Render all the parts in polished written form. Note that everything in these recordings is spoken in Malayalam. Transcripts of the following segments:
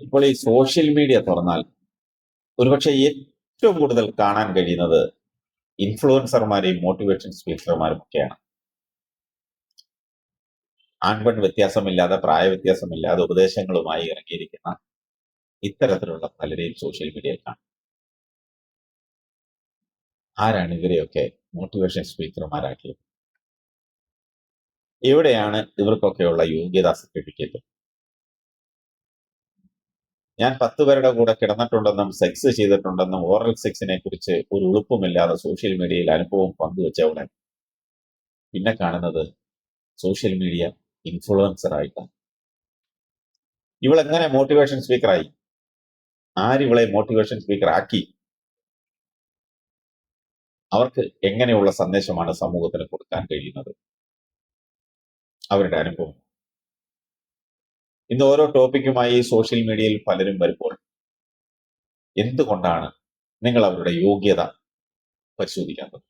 ഇപ്പോൾ ഈ സോഷ്യൽ മീഡിയ തുറന്നാൽ ഒരുപക്ഷെ ഏറ്റവും കൂടുതൽ കാണാൻ കഴിയുന്നത് ഇൻഫ്ലുവൻസർമാരെയും മോട്ടിവേഷൻ സ്പീക്കർമാരും ഒക്കെയാണ്. ആൺപെൺ വ്യത്യാസമില്ലാതെ, പ്രായ വ്യത്യാസമില്ലാതെ ഉപദേശങ്ങളുമായി ഇറങ്ങിയിരിക്കുന്ന ഇത്തരത്തിലുള്ള പലരെയും സോഷ്യൽ മീഡിയയിൽ കാണാം. ആരാണ് ഇവരെയൊക്കെ മോട്ടിവേഷൻ സ്പീക്കർമാരാക്കിയത്? എവിടെയാണ് ഇവർക്കൊക്കെയുള്ള യോഗ്യതാ സർട്ടിഫിക്കറ്റ്? ഞാൻ 10 പേരുടെ കൂടെ കിടന്നിട്ടുണ്ടെന്നും സെക്സ് ചെയ്തിട്ടുണ്ടെന്നും ഓറൽ സെക്സിനെ കുറിച്ച് ഒരു ഉളുപ്പുമില്ലാതെ സോഷ്യൽ മീഡിയയിൽ അനുഭവം പങ്കുവെച്ചവിടെ പിന്നെ കാണുന്നത് സോഷ്യൽ മീഡിയ ഇൻഫ്ലുവൻസർ ആയിട്ടാണ്. ഇവളെങ്ങനെ മോട്ടിവേഷൻ സ്പീക്കറായി? ആരിവളെ മോട്ടിവേഷൻ സ്പീക്കർ ആക്കി? അവർക്ക് എങ്ങനെയുള്ള സന്ദേശമാണ് സമൂഹത്തിന് കൊടുക്കാൻ കഴിയുന്നത്? അവരുടെ അനുഭവം. ഇന്ന് ഓരോ ടോപ്പിക്കുമായി സോഷ്യൽ മീഡിയയിൽ പലരും വരുമ്പോൾ എന്തുകൊണ്ടാണ് നിങ്ങൾ അവരുടെ യോഗ്യത പരിശോധിക്കാത്തത്?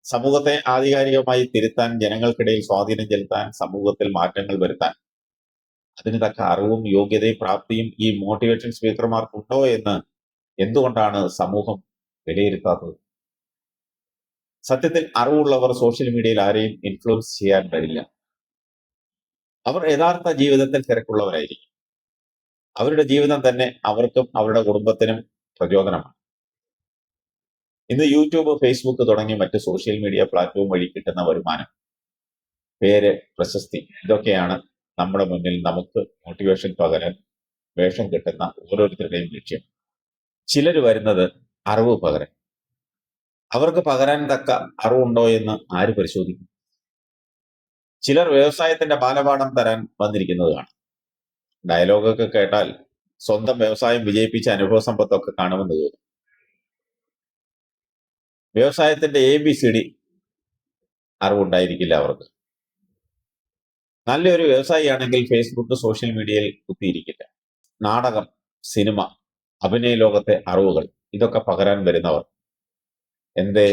സമൂഹത്തെ ആധികാരികമായി തിരുത്താൻ, ജനങ്ങൾക്കിടയിൽ സ്വാധീനം ചെലുത്താൻ, സമൂഹത്തിൽ മാറ്റങ്ങൾ വരുത്താൻ അതിന് തക്ക അറിവും യോഗ്യതയും പ്രാപ്തിയും ഈ മോട്ടിവേഷൻ സ്പീക്കർമാർക്കുണ്ടോ എന്ന് എന്തുകൊണ്ടാണ് സമൂഹം വിലയിരുത്താത്തത്? സത്യത്തിൽ അറിവുള്ളവർ സോഷ്യൽ മീഡിയയിൽ ആരെയും ഇൻഫ്ലുവൻസ് ചെയ്യാൻ വരില്ല. അവർ യഥാർത്ഥ ജീവിതത്തിൽ തിരക്കുള്ളവരായിരിക്കും. അവരുടെ ജീവിതം തന്നെ അവർക്കും അവരുടെ കുടുംബത്തിനും പ്രചോദനമാണ്. ഇന്ന് യൂട്യൂബ്, ഫേസ്ബുക്ക് തുടങ്ങി മറ്റ് സോഷ്യൽ മീഡിയ പ്ലാറ്റ്ഫോം വഴി കിട്ടുന്ന വരുമാനം, പേര്, പ്രശസ്തി ഇതൊക്കെയാണ് നമ്മുടെ മുന്നിൽ നമുക്ക് മോട്ടിവേഷൻ പകരാൻ വേഷം കിട്ടുന്ന ഓരോരുത്തരുടെയും ലക്ഷ്യം. ചിലർ വരുന്നത് അറിവ് പകരാൻ. അവർക്ക് പകരാൻ തക്ക അറിവുണ്ടോ എന്ന് ആര് പരിശോധിക്കും? ചിലർ വ്യവസായത്തിന്റെ ബാലപാഠം തരാൻ വന്നിരിക്കുന്നത് കാണാം. ഡയലോഗൊക്കെ കേട്ടാൽ സ്വന്തം വ്യവസായം വിജയിപ്പിച്ച അനുഭവ സമ്പത്തൊക്കെ കാണുമെന്ന് തോന്നും. വ്യവസായത്തിന്റെ ABCD അറിവുണ്ടായിരിക്കില്ല അവർക്ക്. നല്ലൊരു വ്യവസായിയാണെങ്കിൽ ഫേസ്ബുക്ക്, സോഷ്യൽ മീഡിയയിൽ കുത്തിയിരിക്കില്ല. നാടകം, സിനിമ, അഭിനയ ലോകത്തെ അറിവുകൾ ഇതൊക്കെ പകരാൻ വരുന്നവർ എന്തേ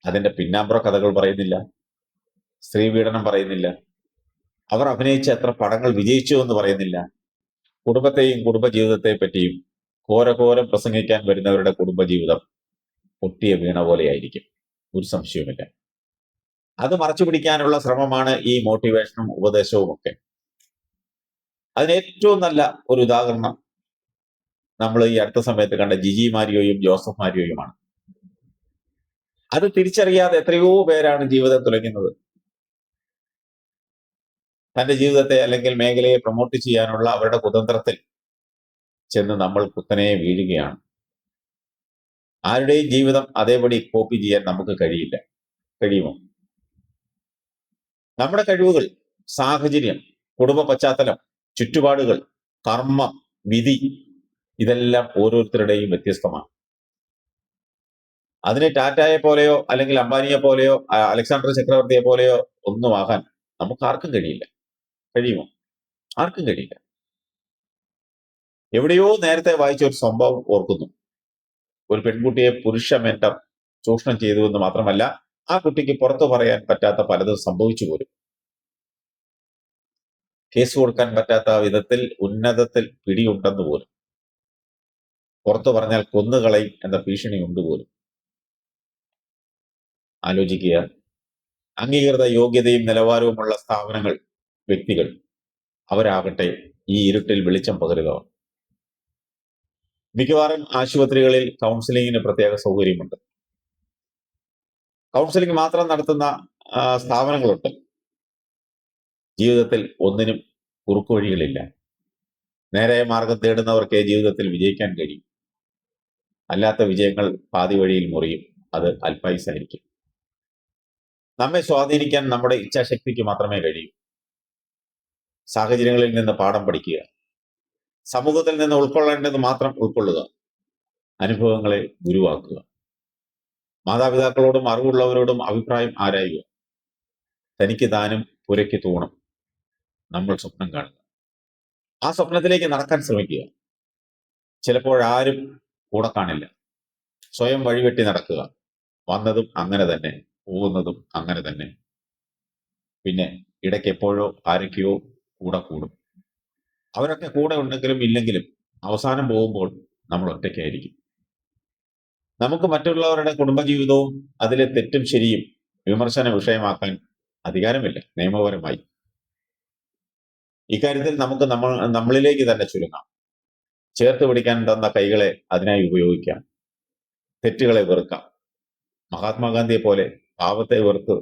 അതിന്റെ പിന്നാമ്പുറ കഥകൾ പറയുന്നില്ല? സ്ത്രീപീഡനം പറയുന്നില്ല? അവർ അഭിനയിച്ച എത്ര പടങ്ങൾ വിജയിച്ചു എന്ന് പറയുന്നില്ല? കുടുംബത്തെയും കുടുംബജീവിതത്തെയും പറ്റിയും ഘോരഘോരം പ്രസംഗിക്കാൻ വരുന്നവരുടെ കുടുംബജീവിതം പൊട്ടിയ വീണ പോലെയായിരിക്കും, ഒരു സംശയവുമില്ല. അത് മറച്ചു പിടിക്കാനുള്ള ശ്രമമാണ് ഈ മോട്ടിവേഷനും ഉപദേശവും ഒക്കെ. അതിന് ഏറ്റവും നല്ല ഒരു ഉദാഹരണം നമ്മൾ ഈ അടുത്ത സമയത്ത് കണ്ട ജിജി മാരിയോയും ജോസഫ് മാരിയോയുമാണ്. അത് തിരിച്ചറിയാതെ എത്രയോ പേരാണ് ജീവിതം തുലയ്ക്കുന്നത്. തന്റെ ജീവിതത്തെ അല്ലെങ്കിൽ മേഖലയെ പ്രൊമോട്ട് ചെയ്യാനുള്ള അവരുടെ കുതന്ത്രത്തിൽ ചെന്ന് നമ്മൾ കുത്തനെ വീഴുകയാണ്. ആരുടെയും ജീവിതം അതേപടി കോപ്പി ചെയ്യാൻ നമുക്ക് കഴിയുമോ? നമ്മുടെ കഴിവുകൾ, സാഹചര്യം, കുടുംബ പശ്ചാത്തലം, ചുറ്റുപാടുകൾ, കർമ്മം, വിധി ഇതെല്ലാം ഓരോരുത്തരുടെയും വ്യത്യസ്തമാണ്. അതിന് ടാറ്റയെ പോലെയോ അല്ലെങ്കിൽ അംബാനിയെ പോലെയോ അലക്സാണ്ടർ ചക്രവർത്തിയെ പോലെയോ ഒന്നും ആകാൻ നമുക്ക് ആർക്കും കഴിയുമോ? ആർക്കും കഴിയില്ല. എവിടെയോ നേരത്തെ വായിച്ച ഒരു സംഭവം ഓർക്കുന്നു. ഒരു പെൺകുട്ടിയെ പുരുഷ മെന്റർ ചൂഷണം ചെയ്തു എന്ന് മാത്രമല്ല, ആ കുട്ടിക്ക് പുറത്തു പറയാൻ പറ്റാത്ത പലതും സംഭവിച്ചു പോലും. കേസ് കൊടുക്കാൻ പറ്റാത്ത വിധത്തിൽ ഉന്നതത്തിൽ പിടിയുണ്ടെന്ന് പോലും. പുറത്തു പറഞ്ഞാൽ കൊന്നുകളയും എന്ന ഭീഷണി ഉണ്ട് പോലും. ആലോചിക്കുക. അംഗീകൃത യോഗ്യതയും നിലവാരവുമുള്ള സ്ഥാപനങ്ങൾ, വ്യക്തികൾ, അവരാകട്ടെ ഈ ഇരുട്ടിൽ വെളിച്ചം പകരുക. മിക്കവാറും ആശുപത്രികളിൽ കൗൺസിലിങ്ങിന് പ്രത്യേക സൗകര്യമുണ്ട്. കൗൺസിലിംഗ് മാത്രം നടത്തുന്ന സ്ഥാപനങ്ങളുണ്ട്. ജീവിതത്തിൽ ഒന്നിനും കുറുക്കുവഴികളില്ല. നേരായ മാർഗം തേടുന്നവർക്കേ ജീവിതത്തിൽ വിജയിക്കാൻ കഴിയും. അല്ലാത്ത വിജയങ്ങൾ പാതി വഴിയിൽ മുറിയും. അത് അല്പായുസായിരിക്കും. നമ്മെ സ്വാധീനിക്കാൻ നമ്മുടെ ഇച്ഛാശക്തിക്ക് മാത്രമേ കഴിയൂ. സാഹചര്യങ്ങളിൽ നിന്ന് പാഠം പഠിക്കുക. സമൂഹത്തിൽ നിന്ന് ഉൾക്കൊള്ളേണ്ടത് മാത്രം ഉൾക്കൊള്ളുക. അനുഭവങ്ങളെ ഗുരുവാക്കുക. മാതാപിതാക്കളോടും അറിവുള്ളവരോടും അഭിപ്രായം ആരായുക. തനിക്ക് താനും പുരയ്ക്ക് തൂണം നമ്മൾ സ്വപ്നം കാണുക. ആ സ്വപ്നത്തിലേക്ക് നടക്കാൻ ശ്രമിക്കുക. ചിലപ്പോഴാരും കൂടെ കാണില്ല. സ്വയം വഴിവെട്ടി നടക്കുക. വന്നതും അങ്ങനെ തന്നെ, പോകുന്നതും അങ്ങനെ തന്നെ. പിന്നെ ഇടയ്ക്ക് എപ്പോഴോ ആരൊക്കെയോ കൂടെ കൂടും. അവരൊക്കെ കൂടെ ഉണ്ടെങ്കിലും ഇല്ലെങ്കിലും അവസാനം പോകുമ്പോൾ നമ്മൾ ഒറ്റയ്ക്കായിരിക്കും. നമുക്ക് മറ്റുള്ളവരുടെ കുടുംബജീവിതവും അതിലെ തെറ്റും ശരിയും വിമർശന വിഷയമാക്കാൻ അധികാരമില്ല നിയമപരമായി. ഇക്കാര്യത്തിൽ നമുക്ക് നമ്മളിലേക്ക് തന്നെ ചുരുങ്ങാം. ചേർത്ത് പിടിക്കാൻ തന്ന കൈകളെ അതിനായി ഉപയോഗിക്കാം. തെറ്റുകളെ വെറുക്കാം. മഹാത്മാഗാന്ധിയെ പോലെ പാവത്തെ വെറുത്ത്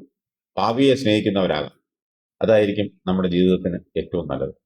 പാപിയെ സ്നേഹിക്കുന്നവരാകാം. അതായിരിക്കും നമ്മുടെ ജീവിതത്തിന് ഏറ്റവും നല്ലത്.